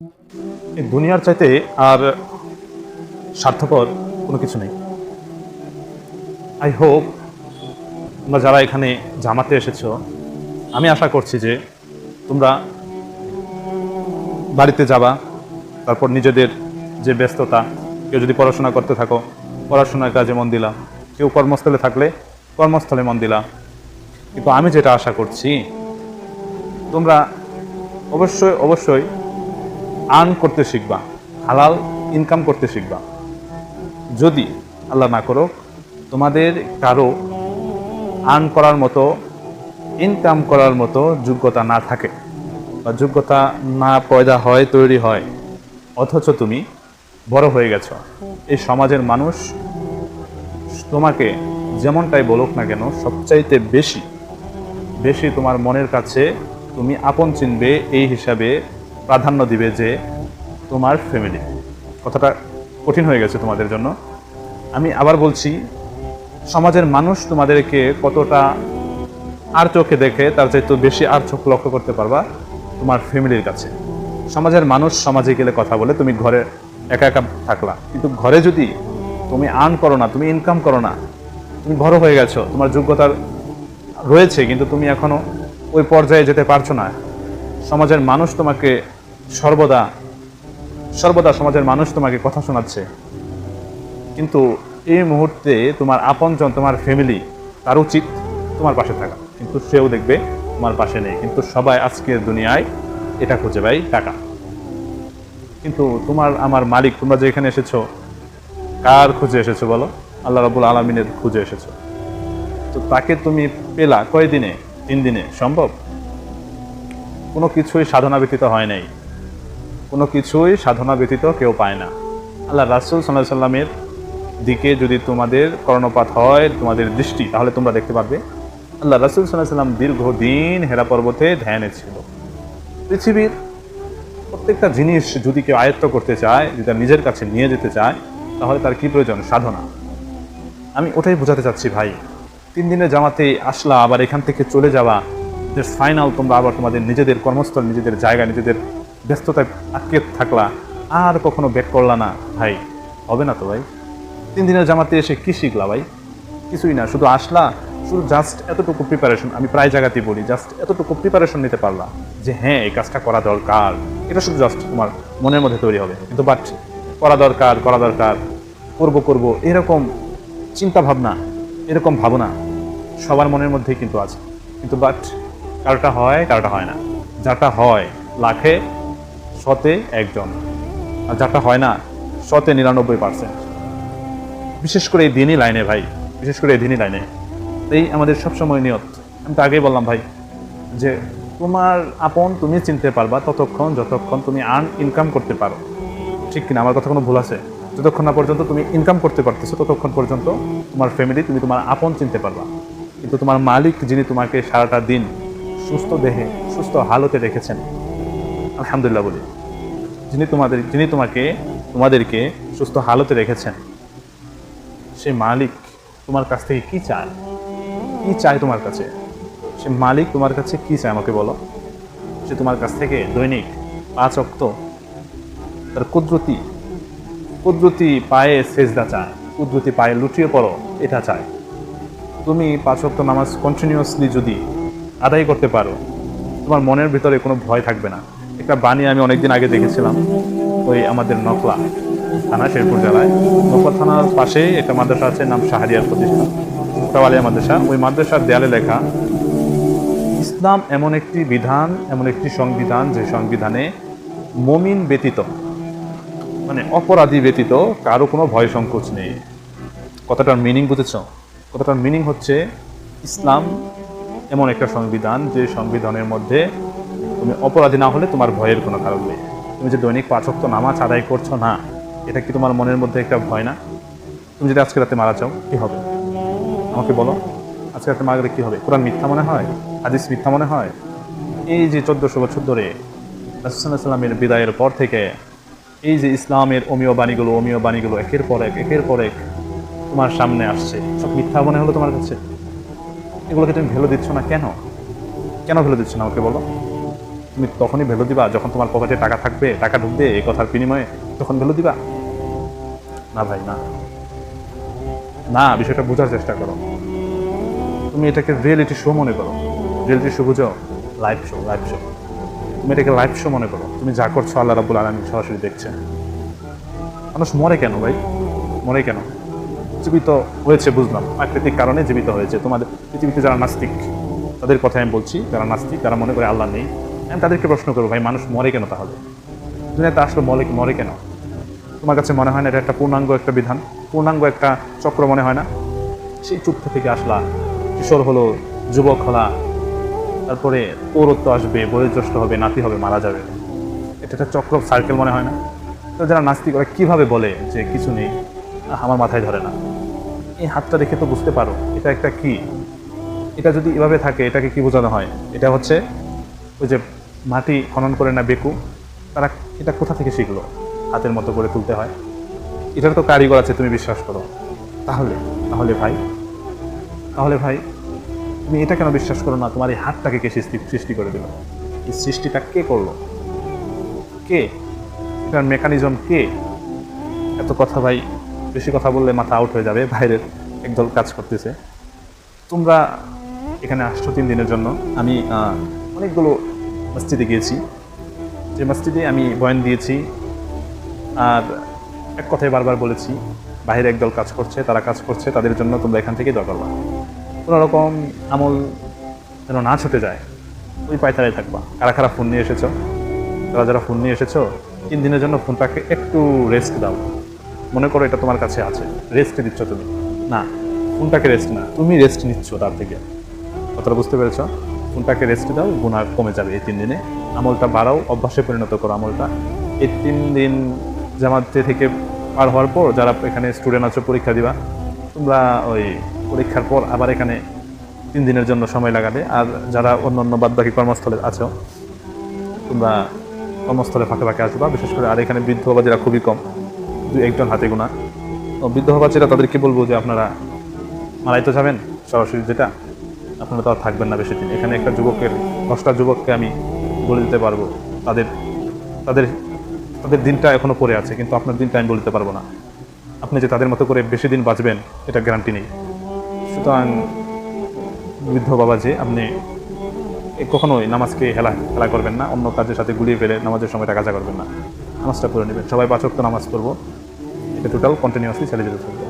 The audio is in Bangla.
এই দুনিয়ার চাইতে আর স্বার্থপর কোনো কিছু নেই। আই হোপ তোমরা যারা এখানে জামাতে এসেছো, আমি আশা করছি যে তোমরা বাড়িতে যাবা, তারপর নিজেদের যে ব্যস্ততা, কেউ যদি পড়াশোনা করতে থাকো পড়াশোনার কাজে মন দিলা, কেউ কর্মস্থলে থাকলে কর্মস্থলে মন দিলা। কিন্তু আমি যেটা আশা করছি, তোমরা অবশ্যই অবশ্যই আর্ন করতে শিখবা, হালাল ইনকাম করতে শিখবা। যদি আল্লাহ না করো তোমাদের কারো আর্ন করার মতো, ইনকাম করার মতো যোগ্যতা না থাকে বা যোগ্যতা না পয়দা হয়, তৈরি হয়, অথচ তুমি বড় হয়ে গেছো, এই সমাজের মানুষ তোমাকে যেমনটাই বলুক না কেন, সবচাইতে বেশি বেশি তোমার মনের কাছে তুমি আপন চিনবে, এই হিসাবে প্রাধান্য দিবে যে তোমার ফ্যামিলি। কথাটা কঠিন হয়ে গেছে তোমাদের জন্য। আমি আবার বলছি, সমাজের মানুষ তোমাদেরকে কতটা আর চোখে দেখে, তার চাইতে বেশি আর চোখ লক্ষ্য করতে পারবা তোমার ফ্যামিলির কাছে। সমাজের মানুষ সমাজে গেলে কথা বলে, তুমি ঘরে একা একা থাকলা, কিন্তু ঘরে যদি তুমি আর্ন করো না, তুমি ইনকাম করো না, তুমি বড় হয়ে গেছো, তোমার যোগ্যতা রয়েছে কিন্তু তুমি এখনো ওই পর্যায়ে যেতে পারছো না, সমাজের মানুষ তোমাকে সর্বদা সর্বদা সমাজের মানুষ তোমাকে কথা শোনাচ্ছে, কিন্তু এই মুহূর্তে তোমার আপনজন, তোমার ফ্যামিলি, তার উচিত তোমার পাশে থাকা, কিন্তু সেও দেখবে তোমার পাশে নেই। কিন্তু সবাই আজকের দুনিয়ায় এটা খুঁজে পাই, টাকা। কিন্তু তোমার আমার মালিক, তোমরা যে এখানে এসেছো, কার খুঁজে এসেছো বলো? আল্লাহ রাব্বুল আলামিনের খুঁজে এসেছো। তো তাকে তুমি পেলা কয়দিনে? 3 দিনে সম্ভব? কোনো কিছুই সাধনা ব্যতীত হয় নাই, কোনো কিছুই সাধনা ব্যতীত কেউ পায় না। আল্লাহ রাসূল সাল্লাল্লাহু আলাইহি সাল্লামের দিকে যদি তোমাদের কর্ণপাত হয়, তোমাদের দৃষ্টি, তাহলে তোমরা দেখতে পারবে আল্লাহ রাসূল সাল্লাল্লাহু আলাইহি সাল্লাম দীর্ঘদিন হেরা পর্বতে ধ্যানে ছিল। পৃথিবীর প্রত্যেকটা জিনিস যদি কেউ আয়ত্ত করতে চায়, যদি তার নিজের কাছে নিয়ে যেতে চায়, তাহলে তার কি প্রয়োজন? সাধনা। আমি ওটাই বোঝাতে চাচ্ছি ভাই। 3 দিনের জামাতে আসলা, আবার এখান থেকে চলে যাওয়া, যে ফাইনাল তোমরা আবার তোমাদের নিজেদের কর্মস্থল, নিজেদের জায়গা, নিজেদের ব্যস্ততায় আটকে থাকলা, আর কখনো ব্যাক করলা না, ভাই হবে না তো ভাই। 3 দিনের জামাতে এসে কি শিখলা ভাই? কিছুই না, শুধু আসলা, শুধু জাস্ট এতটুকু প্রিপারেশন, আমি প্রায় জায়গাতেই বলি, জাস্ট এতটুকু প্রিপারেশন নিতে পারলা যে হ্যাঁ এই কাজটা করা দরকার, এটা শুধু জাস্ট তোমার মনের মধ্যে তৈরি হবে। কিন্তু বাট করা দরকার, করব এরকম চিন্তা ভাবনা, এরকম ভাবনা সবার মনের মধ্যেই কিন্তু আছে। কিন্তু বাট কারোটা হয়, কারোটা হয় না। যাটা হয় লাখে 100-তে 1 জন, আর যাটা হয় না 100-তে 99%। বিশেষ করে এই দিনই লাইনে ভাই, বিশেষ করে এই দিনই লাইনে। এই আমাদের সবসময় নিয়ত। আমি তো আগেই বললাম ভাই যে তোমার আপন তুমি চিনতে পারবা ততক্ষণ যতক্ষণ তুমি আর্ন ইনকাম করতে পারো, ঠিক কিনা? আমার কথা কোনো ভুল আছে? যতক্ষণ না পর্যন্ত তুমি ইনকাম করতে পারতেছো, ততক্ষণ পর্যন্ত তোমার ফ্যামিলি, তুমি তোমার আপন চিনতে পারবা। কিন্তু তোমার মালিক, যিনি তোমাকে সারাটা দিন সুস্থ দেহে, সুস্থ হালতে রেখেছেন, আলহামদুলিল্লাহ বলি, যিনি তোমাদেরকে সুস্থ হালতে রেখেছেন, সে মালিক তোমার কাছ থেকে কি চায়? কি চায় তোমার কাছে? সে মালিক তোমার কাছে কি চায় আমাকে বলো? সে তোমার কাছ থেকে দৈনিক 5 ওয়াক্ত তার কুদরতি পায়ে সেজদা চায়, কুদরতি পায়ে লুটিয়ে পড়ো, এটা চায়। তুমি 5 ওয়াক্ত নামাজ কন্টিনিউয়াসলি যদি আদায় করতে পারো, তোমার মনের ভিতরে কোনো ভয় থাকবে না। একটা বাণী আমি অনেকদিন আগে দেখেছিলাম, ওই আমাদের নকলা থানা, শেরপুর জেলায় নকলা থানার পাশে একটা মাদ্রাসা আছে, নাম শাহরিয়ার প্রতিষ্ঠান, মোটাওয়ালিয়া মাদ্রাসা। ওই মাদ্রাসার দেয়ালে লেখা, ইসলাম এমন একটি বিধান, এমন একটি সংবিধান, যে সংবিধানে মুমিন ব্যতীত, মানে অপরাধী ব্যতীত কারো কোনো ভয় সংকোচ নেই। কথাটার মিনিং বুঝেছ? কথাটার মিনিং হচ্ছে, ইসলাম এমন একটা সংবিধান, যে সংবিধানের মধ্যে তুমি অপরাধী না হলে তোমার ভয়ের কোনো কারণ নেই। তুমি যে দৈনিক 5 ওয়াক্ত নামাজ আদায় করছো না, এটা কি তোমার মনের মধ্যে একটা ভয় না? তুমি যদি আজকে রাতে মারা যাও, কি হবে আমাকে বলো? আজকে রাতে মারা গেলে কি হবে? কোরআন মিথ্যা মনে হয়? হাদিস মিথ্যা মনে হয়? এই যে 1400 বছর ধরে রাসূল সাল্লাল্লাহু আলাইহি ওয়াসাল্লামের বিদায়ের পর থেকে এই যে ইসলামের অমীয় বাণীগুলো একের পর এক তোমার সামনে আসছে, সব মিথ্যা মনে হলো তোমার কাছে? এগুলোকে তুমি ভ্যালু দিচ্ছ না কেন? কেন ভ্যালু দিচ্ছ না আমাকে বলো? তুমি তখনই ভ্যালু দিবা যখন তোমার পকেটে টাকা থাকবে, টাকা ঢুকবে এই কথার বিনিময়ে, তখন ভ্যালু দিবা? না ভাই, না না, বিষয়টা বোঝার চেষ্টা করো। তুমি এটাকে রিয়েলিটি শো মনে করো। রিয়েলিটি শো বুঝো? Live show, live show. তুমি এটাকে লাইভ শো মনে করো। তুমি যা করছো আল্লাহ রাব্বুল আলামিন সরাসরি দেখছেন। মানুষ মরে কেন ভাই? মরে কেন? জীবিত হয়েছে বুঝলাম, প্রাকৃতিক কারণে জীবিত হয়েছে। তোমাদের পৃথিবীতে যারা নাস্তিক তাদের কথা আমি বলছি, যারা নাস্তিক, যারা মনে করে আল্লাহ নেই, আমি তাদেরকে প্রশ্ন করবো, ভাই মানুষ মরে কেন তাহলে? দুনিয়াতে আসলে মরে কেন? তোমার কাছে মনে হয় না এটা একটা পূর্ণাঙ্গ একটা বিধান, পূর্ণাঙ্গ একটা চক্র মনে হয় না? সেই চুক্তি থেকে আসলা, কিশোর হলো, যুবক হলা, তারপরে পৌরত্ব আসবে, বয়োজ্যেষ্ঠ হবে, নাতি হবে, মারা যাবে। এটা একটা চক্র, সার্কেল মনে হয় না? তো যারা নাস্তিক ওরা কীভাবে বলে যে কিছু নেই? আমার মাথায় ধরে না। এই হাতটা দেখে তো বুঝতে পারো এটা একটা কি। এটা যদি এভাবে থাকে এটাকে কি বোঝানো হয়? এটা হচ্ছে ওই যে মাটি খনন করে না বেকু, তারা এটা কোথা থেকে শিখলো হাতের মতো করে তুলতে হয়? এটার তো কারিগর আছে, তুমি বিশ্বাস করো। তাহলে তাহলে ভাই তাহলে ভাই তুমি এটা কেন বিশ্বাস করো না? তোমার এই হাতটাকে কে সৃষ্টি করে দিল? এই সৃষ্টিটা কে করলো? কে? এটার মেকানিজম কে? এত কথা ভাই, বেশি কথা বললে মাথা আউট হয়ে যাবে। বাইরের একদল কাজ করতেছে। তোমরা এখানে আসছো 3 দিনের জন্য। আমি অনেকগুলো মসজিদে গিয়েছি, যে মসজিদে আমি বয়ান দিয়েছি। আর এক কথায় বারবার বলেছি, বাইরে একদল কাজ করছে, তারা কাজ করছে, তাদের জন্য তোমরা এখান থেকে দোয়া করবা। কোনো রকম আমল যেন না ছুটে যায়, ওই পায়তারায় থাকবা। কারা কারা ফোন নিয়ে এসেছো? যারা যারা ফোন নিয়ে এসেছো, 3 দিনের জন্য ফোনটাকে একটু রেস্ট দাও। মনে করো এটা তোমার কাছে আছে, রেস্ট দিচ্ছ তুমি। না, ফোনটাকে রেস্ট না, তুমি রেস্ট নিচ্ছ তার থেকে। কথাটা বুঝতে পেরেছ? ফোনটাকে রেস্ট দাও, গুনাহ কমে যাবে এই 3 দিনে। আমলটা বাড়াও, অভ্যাসে পরিণত করো আমলটা। এই 3 দিন জামাতে থেকে পার হওয়ার পর যারা এখানে স্টুডেন্ট আছো, পরীক্ষা দিবা, তোমরা ওই পরীক্ষার পর আবার এখানে 3 দিনের জন্য সময় লাগাবে। আর যারা অন্য অন্য বাদবাকি কর্মস্থলে আছো, তোমরা কর্মস্থলে ফাঁকে ফাঁকে আসবা। বিশেষ করে আর এখানে বৃদ্ধ বাবাজিরা খুবই কম, 2-1 জন হাতে গোনা। বৃদ্ধ বাবাজিরা তাদেরকে বলবো যে আপনারা মারাই তো যাবেন সরাসরি, যেটা আপনারা তো আর থাকবেন না বেশি দিন এখানে। একটা যুবকের 10টা যুবককে আমি বলে দিতে পারবো তাদের তাদের তাদের দিনটা এখনো পড়ে আছে, কিন্তু আপনার দিনটা আমি বলতে পারবো না। আপনি যে তাদের মতো করে বেশি দিন বাঁচবেন এটা গ্যারান্টি নেই। সুতরাং বৃদ্ধ বাবাজি, আপনি কখনোই নামাজকে হেলা করবেন না, অন্য কাজের সাথে গুলিয়ে ফেলে নামাজের সময়টা কাজা করবেন না। নামাজটা পড়ে নেবেন, সবাই 5 ওয়াক্ত নামাজ পড়বো, এটা টোটাল কন্টিনিউয়াসলি চালিয়ে যেতে থাকবে।